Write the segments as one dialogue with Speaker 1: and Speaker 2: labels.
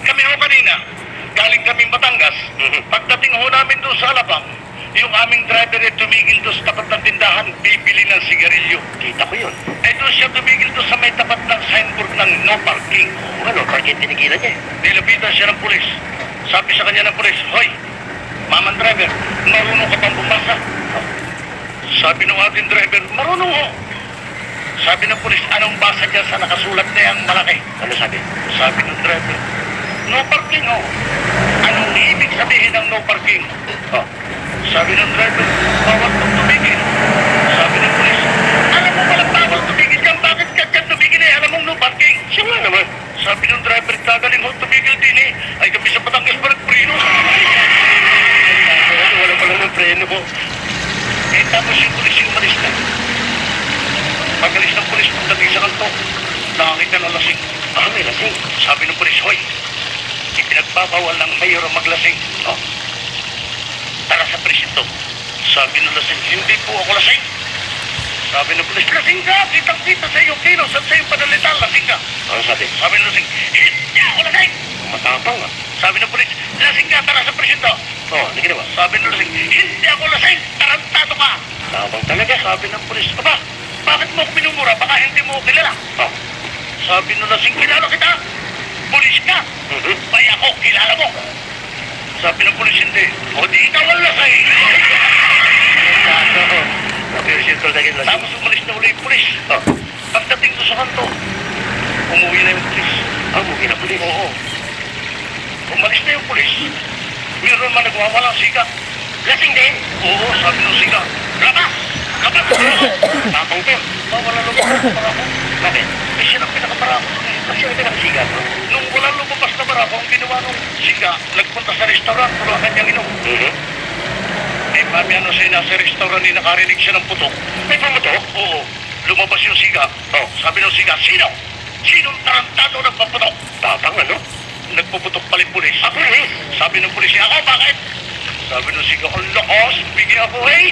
Speaker 1: Kami ho kanina, galing kaming Batangas. Pagdating ho namin doon sa Alabang, yung aming driver ay tumigil doon sa tapat ng tindahan, bibili ng sigarilyo.
Speaker 2: Kita ko yun.
Speaker 1: Eh doon siya tumigil doon sa may tapat ng signboard ng no parking.
Speaker 2: Ano, parking tinigilan niya eh.
Speaker 1: Nilapitan siya ng pulis. Sabi sa kanya ng pulis, "Hoy, mamang driver, marunong ka bang bumasa?" Sabi ng ating driver, "Marunong ho." Sabi ng pulis, "Anong basa dyan sa nakasulat na yung malaki?"
Speaker 2: Ano sabi?
Speaker 1: Sabi ng driver, "No parking ho." Anong ibig sabihin ng no parking?
Speaker 2: Oh.
Speaker 1: Sabi ng driver, "Bawal kang tumigil." Sabi ng pulis, "Alam mo palang bawal tumigil dyan, bakit ka dyan tumigil eh? Alam mong no parking."
Speaker 2: Siya nga naman.
Speaker 1: Sabi ng driver, "Gagaling ho tumigil din eh. Ay kami sa Batangas Preno."
Speaker 2: Wala pa naman preno ko.
Speaker 1: Eh tapos yung pulis yung umalis na. Pag-alis ng pulis, pagdating sa kanto, nakakita ng lasing.
Speaker 2: Ah, may lasing.
Speaker 1: Sabi ng pulis, "Hoy, ipinagbabawal ng mayor ang maglasing." Oh. Tara sa presinto. Sabi ng lasing, "Hindi po ako lasing." Sabi ng pulis, "Lasing ka! Kitang-kita sa iyong kilos at sa iyong panalita, lasing ka."
Speaker 2: Ano sabi?
Speaker 1: Sabi ng lasing, "Hindi ako lasing!"
Speaker 2: Matapang ah.
Speaker 1: Sabi ng pulis, "Lasing ka! Tara sa presinto."
Speaker 2: Oh, hindi ginawa.
Speaker 1: Sabi ng lasing, "Hindi ako lasing! Tarantado ka!"
Speaker 2: Tapang talaga.
Speaker 1: Sabi ng pulis, "Aba, bakit mo ako minumura? Baka hindi mo ako kilala."
Speaker 2: Oh.
Speaker 1: Sabi ng lasing, "Kilala kita! Pulis ka! Bay ako, kilala mo!" Sabi ng pulis, "Hindi. O di ikaw ang lasing!"
Speaker 2: Napirisito na rin lasing.
Speaker 1: Tapos umalis na uli yung pulis.
Speaker 2: Oh.
Speaker 1: Pagdating doon sa kanto, umuwi na yung pulis.
Speaker 2: Ah, mugi na pulis.
Speaker 1: Oo. Umalis na yung pulis. Meron man nagwawalang siga.
Speaker 2: Lasing din?
Speaker 1: Oo, sabi ng siga, "Labas! Labas!"
Speaker 2: Tapang to.
Speaker 1: Wala lumabas na barako.
Speaker 2: Bakit?
Speaker 1: Eh siya ang pinakabarako.
Speaker 2: Kasi ang pinakasigat mo.
Speaker 1: Nung wala lumabas na barako, ang ginawa nung siga, nagpunta sa restaurant, tuluhan niyang inom. Eh, mami, ano siya nasa restaurant, nakarinig siya ng putok.
Speaker 2: May pumutok?
Speaker 1: Oo, lumabas yung siga. Oh, sabi ng siga, "Sino? Sinong tarantado nagpaputok?"
Speaker 2: Tapang ano?
Speaker 1: Nagpuputok pala yung pulis.
Speaker 2: Ah, pulis?
Speaker 1: Sabi ng pulis, "Ako, bakit?" Sabi ng siga, "Ang lakas, bigyan ako eh."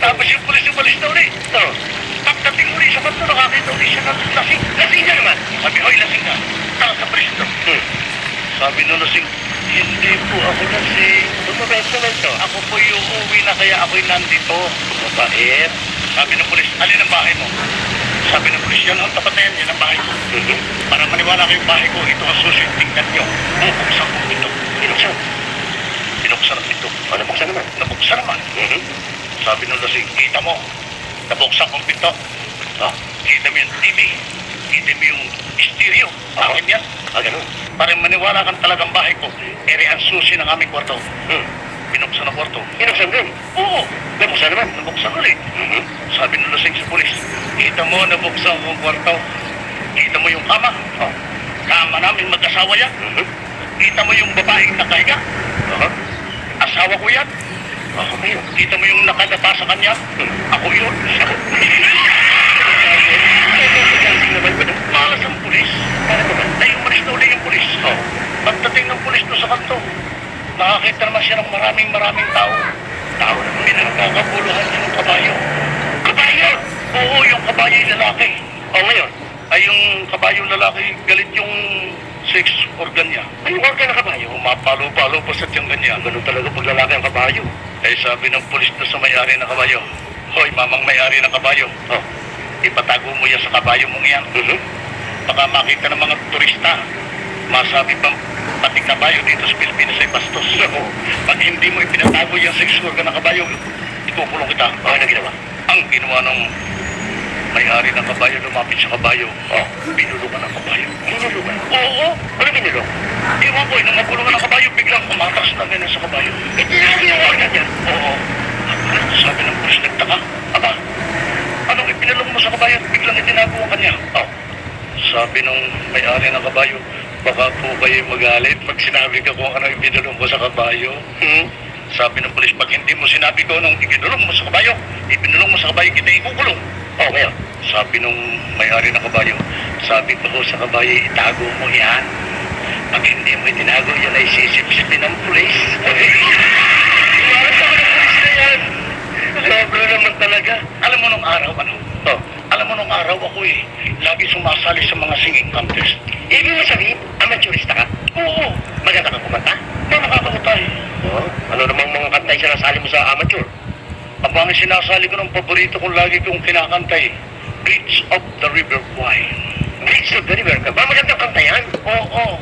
Speaker 1: Tapos yung pulis umalis na ulit.
Speaker 2: Oh.
Speaker 1: Pagdating uli sa kanto, nakakita uli siya ng lasing.
Speaker 2: Lasing ka naman?
Speaker 1: Sabi, "Hoy, lasing ka. Tara sa presinto." Sabi ng lasing, "Hindi po ako lasing.
Speaker 2: Tumabay naman to.
Speaker 1: Ako po yung uwi na kaya ako'y nandito."
Speaker 2: Mabait.
Speaker 1: Sabi ng pulis, "Alin ang bahay mo?" Sabi ng pulis, "Yan ang tapat na yan ang bahay ko." Para maniwala kayong bahay ko, ito ang susi. Tingnan nyo. Bubuksan ko ito.
Speaker 2: Binuksan.
Speaker 1: Binuksan ang ito.
Speaker 2: O, nabuksan naman.
Speaker 1: Nabuksan naman. Sabi ng lasing, "Kita mo, nabuksan kong pinto.
Speaker 2: Ah,
Speaker 1: Kita mo yung TV. Kita mo yung stereo. Akin yan.
Speaker 2: ah, ganun.
Speaker 1: Para maniwala kang talagang bahay ko, ere ang susi ng aming kwarto." Binuksan ang kwarto.
Speaker 2: Binuksan din.
Speaker 1: Oo,
Speaker 2: Nabuksan naman.
Speaker 1: nabuksan ulit. Sabi ng lasing sa pulis, "Kita mo, nabuksan kong kwarto. Kita mo yung kama. Kama namin mag-asawa yan. Kita mo yung babaeng nakahiga. Asawa ko yan.
Speaker 2: Ako kayo.
Speaker 1: Kita mo yung nakadapa sa kanya. Ako yun."
Speaker 2: Naman ba?
Speaker 1: Malas ang pulis.
Speaker 2: Para ba ba?
Speaker 1: Ay, umalis na uli yung pulis. Pagdating ng pulis doon sa kanto, nakakita naman siya ng maraming tao. Tao na pinagkakabuluhan niya ng kabayo. Kabayo? Oo, yung kabayo yung lalaki.
Speaker 2: O, ngayon?
Speaker 1: Ay, yung kabayo lalaki, galit yung sex organ niya.
Speaker 2: Ay, yung organ na kabayo.
Speaker 1: Mapalo-palo pa sa tiyang ganyan.
Speaker 2: Ganun talaga pag lalaki ang kabayo.
Speaker 1: Eh, sabi ng pulis doon sa may-ari ng kabayo, "Hoy, mamang may-ari ng kabayo.
Speaker 2: Oh.
Speaker 1: Ipatago mo yan sa kabayo mong yan. Baka makita ng mga turista. Masabi pang pati kabayo dito sa Pilipinas ay bastos." Pag hindi mo ipinatago yung sex organ ng kabayo, ikukulong kita.
Speaker 2: Ano ginawa?
Speaker 1: Ang ginawa ng may-ari ng kabayo, lumapit sa kabayo. Binulungan ng kabayo.
Speaker 2: Binulungan?
Speaker 1: Oo.
Speaker 2: Ano binulong?
Speaker 1: Iwan ko, nung mabulungan ng kabayo, biglang kumatras na ganyan sa kabayo.
Speaker 2: Itinagi yung organ niya?
Speaker 1: Oo. Sabi ng pulis, nagtaka, "Aba, anong ipinulong mo sa kabayo at biglang itinago ang kanya?" Sabi nung may-ari ng kabayo, "Baka po kayo kayo magalit pag sinabi ka kung ano yung binulong mo sa kabayo. Sabi ng polis, pag hindi mo sinabi ko nung ibinulong mo sa kabayo, ibinulong mo sa kabayo, kita ikukulong.
Speaker 2: Oh, ngayon.
Speaker 1: Sabi nung may-ari ng kabayo, sabi ko sa kabayo, itago mo yan. Pag hindi mo itinago, yan ay sisip-sipin ng pulis.
Speaker 2: Iwaras ako ng pulis na yan. Sobra naman talaga.
Speaker 1: Alam mo nung araw, ano?
Speaker 2: Oh,
Speaker 1: Alam mo nung araw ako lagi sumasali sa mga singing contest.
Speaker 2: ibig mo sabihin, amateurista ka?
Speaker 1: Oo,
Speaker 2: Maganda kang kumanta?
Speaker 1: nakakakutay.
Speaker 2: Oh, ano namang mga kanta yung sinasali mo sa amateur?
Speaker 1: Abang sinasali ko ng paborito kong lagi kong kinakantay, Bridge of the River Kwai.
Speaker 2: Bridge of the River ka ba? Magandang kanta yan.
Speaker 1: Oo,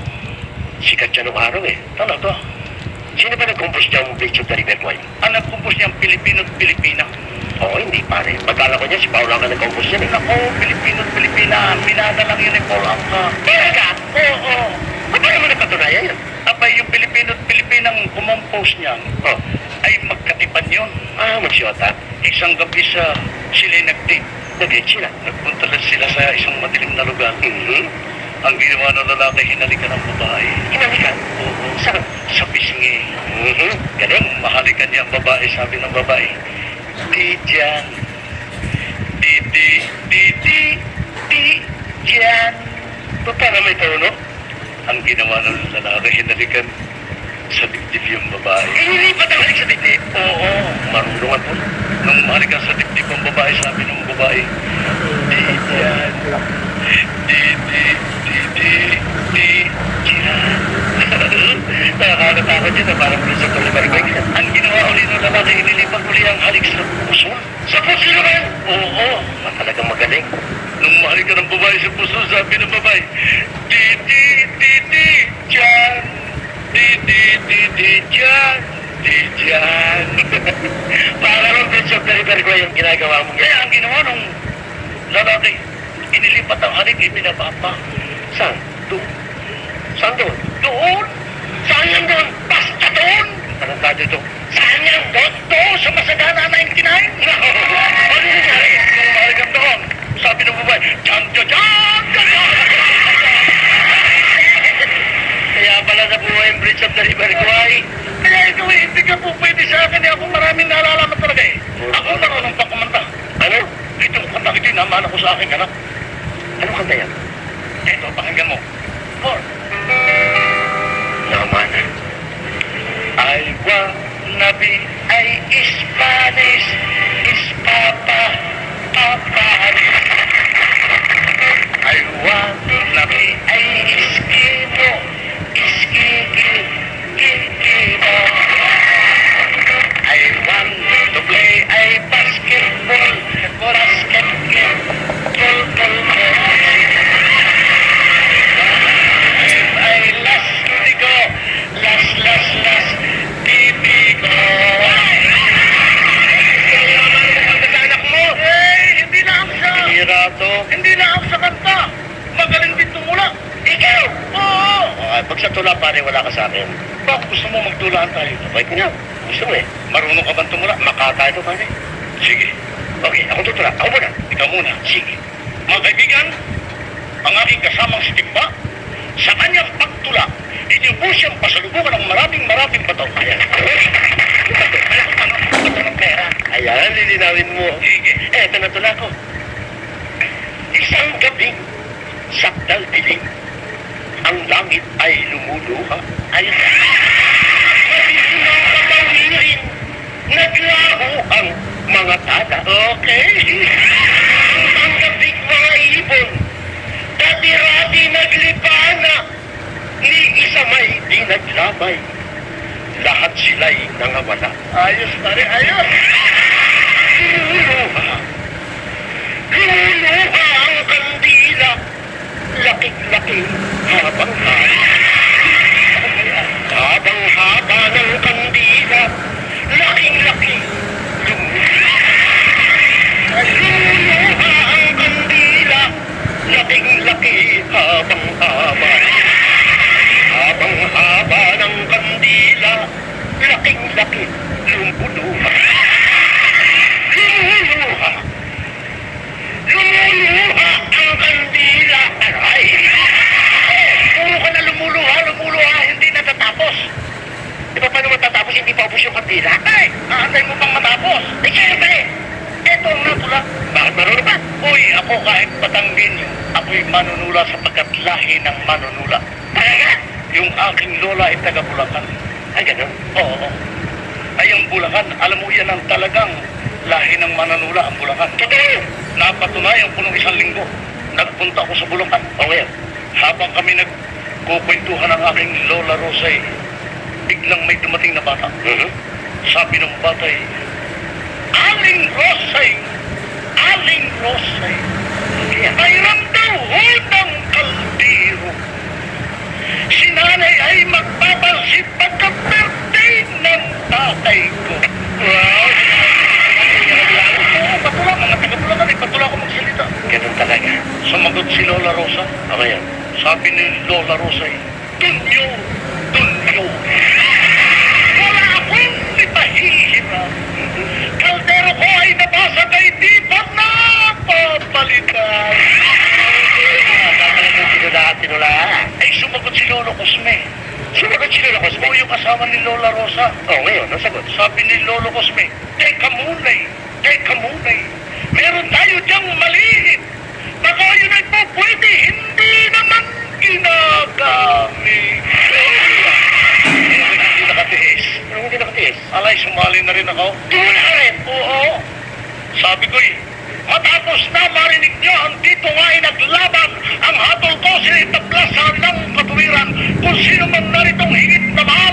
Speaker 2: Sikat siya nung araw eh.
Speaker 1: talaga.
Speaker 2: Sino ba nag-compose niyang Bridge of the River Kwai?
Speaker 1: Ang nagkumpos niyang Pilipino at Pilipina.
Speaker 2: Oo, hindi pare. Pagkala ko niya, si Paolo ang nag-compose niyan eh.
Speaker 1: Ako, Pilipino at Pilipina, binada lang yun ni Paul Anka.
Speaker 2: Talaga?
Speaker 1: Oo,
Speaker 2: Paano naman nagpatunayan yan?
Speaker 1: abay yung Pilipino at Pilipinang kumompose niyan,
Speaker 2: Oh,
Speaker 1: ay magkatipan yun.
Speaker 2: magsyota.
Speaker 1: Isang gabi sila nag-date.
Speaker 2: Nag-date sila.
Speaker 1: Nagpunta lang sila sa isang madilim na lugar. Ang ginawa ng lalaki, hinalikan ng babae.
Speaker 2: Hinalikan?
Speaker 1: Oo,
Speaker 2: Saan?
Speaker 1: sa pisngi.
Speaker 2: Galing.
Speaker 1: Mahalikan niya ang babae, sabi ng babae, di dyan, di dyan.
Speaker 2: Ito para may tono.
Speaker 1: Ang ginawa ng lalaki, hinalikan sa dibdib yung babae.
Speaker 2: Inilipat ang halik sa dibdib.
Speaker 1: Oo,
Speaker 2: Marunungan po.
Speaker 1: nung mahalikan sa dibdib ang babae, sabi ng babae, di dyan, di dyan.
Speaker 2: Nakakatakot yun na parang Prince of the River.
Speaker 1: Ang ginawa uli ng lalaki, inilipat uli ang halik sa puso.
Speaker 2: Sa puso naman.
Speaker 1: Oo,
Speaker 2: Talagang magaling.
Speaker 1: nung mahalikan ng babae sa puso, sabi ng babae, di dyan, di dyan.
Speaker 2: Para rin Prince of the River ko yung ginagawa mo.
Speaker 1: Kaya ang ginawa nung lalaki, inilipat ang halik, ibinababa.
Speaker 2: Saan?
Speaker 1: Doon.
Speaker 2: Saan doon?
Speaker 1: Doon?
Speaker 2: Saan yan doon?
Speaker 1: Basta doon!
Speaker 2: Tarantado ito.
Speaker 1: Saan yan? Doon sa Masagana 99? Ano nangyari? Nung mahalikan doon, sabi ng babae, dyan!
Speaker 2: Kaya pala nabuhay ang Bridge of the River Kwai.
Speaker 1: Kaya ikaw hindi ka po pwede sa akin. Ako maraming naalalaman talaga eh. Ako marunong pa kumanta.
Speaker 2: Ano?
Speaker 1: Ito, kanta ito, namana ko sa akin, anak.
Speaker 2: Anong kanta yan?
Speaker 1: Ito, pakinggan mo. Four.
Speaker 2: Namana.
Speaker 1: I wanna be a Spanish, is Papa, I wanna be a Eskimo, Eskimo. I want to play a basketball, ay lastigo, las, bibigo.
Speaker 2: Anak mo!
Speaker 1: Hindi lang siya.
Speaker 2: Hira to.
Speaker 1: Hindi lang sa kanta. Magaling din tumula.
Speaker 2: Ikaw!
Speaker 1: Oo.
Speaker 2: Okay, pag sa tula pare, wala ka sa akin.
Speaker 1: Bakit gusto mo magtulaan tayo?
Speaker 2: Wait nga. Gusto mo eh.
Speaker 1: Marunong ka bang tumula?
Speaker 2: Makata ito pare.
Speaker 1: Sige.
Speaker 2: Okay, ako tutula. Ako muna.
Speaker 1: Ikaw muna. Sige. Mga kaibigan, ang aking kasamang si Timba, sa kanyang pagtula, inyubo siyang pasalubungan ng maraming bato.
Speaker 2: Ayan.
Speaker 1: Bato ng pera.
Speaker 2: Ayan, lilinawin mo.
Speaker 1: Sige.
Speaker 2: Eto na tula ko. Isang gabi, sakdal dilim, ang langit ay lumuluha.
Speaker 1: Ayun.
Speaker 2: Mabilis na kamawirin, naglaho ang mga tala.
Speaker 1: Okay.
Speaker 2: Ang gabing mga ibon, dati-rati naglipana, ni isa may di naglamay. Lahat sila'y nangawala.
Speaker 1: Ayos, pare. Ayos.
Speaker 2: Lumuluha. Lumuluha ang kandila. Laki-laki habang haba ng kandila. Laking-laki. Lumuluha ang kandila. Laking-laki habang haba. Habang haba ng kandila. Laking-laki. Lumuluha. Lumuluha. Lumuluha ang kandila. Aray!
Speaker 1: Puro ka na lumuluha.
Speaker 2: matapos yung partida.
Speaker 1: Aantay mo bang matapos?
Speaker 2: Siyempre!
Speaker 1: Ito ang natula.
Speaker 2: Bakit marunong ba?
Speaker 1: Uy, ako kahit Batanggenyo, ako'y manunula sapagkat lahi ng manunula.
Speaker 2: Talaga?
Speaker 1: Yung aking lola ay taga Bulacan.
Speaker 2: Ay, ganun.
Speaker 1: Oo. Ay, ang Bulacan, alam mo yan ang talagang lahi ng manunula, ang Bulacan.
Speaker 2: Totoo!
Speaker 1: Napatunayan ko nung isang linggo. Nagpunta ako sa Bulacan.
Speaker 2: O ngayon?
Speaker 1: Habang kami nagkukwentuhan ng aking Lola Rosay, biglang may dumating na bata. Sabi ng bata ay, Aling Rosay! Aling Rosay! Mayroon daw ho ng kaldero. Si nanay ay magpapansin pagka-birthday ng tatay ko.
Speaker 2: Wow!
Speaker 1: Oo, patula, mga taga-Bulacan ay patula ko magsalita.
Speaker 2: Ganun talaga.
Speaker 1: Sumagot si Lola Rosa.
Speaker 2: O ngayon?
Speaker 1: Sabi ni Lola Rosa ay, Tunyo! Tunyo! Wala akong ipahihirap. Kaldero ko ay nabasa kay di pa napapalitan.
Speaker 2: Talagang tinula.
Speaker 1: Ay sumagot si Lolo Cosme.
Speaker 2: Sumagot si Lola Cosme.
Speaker 1: O yung kasama ni Lola Rosa.
Speaker 2: O ngayon, ang sagot.
Speaker 1: Sabi ni Lolo Cosme, teka munay. Meron tayo diyang maliit. Baka yun ay po pwede, hindi naman ginagamit. Hindi nakatiis.
Speaker 2: Anong hindi nakatiis?
Speaker 1: Alay, sumali na rin ako.
Speaker 2: Tula ka rin!
Speaker 1: Oo. Sabi ko matapos na marinig niyo ang dito nga ay naglaban, ang hatol ko sinitablasan ng katuwiran kung sino man naritong higit na mahal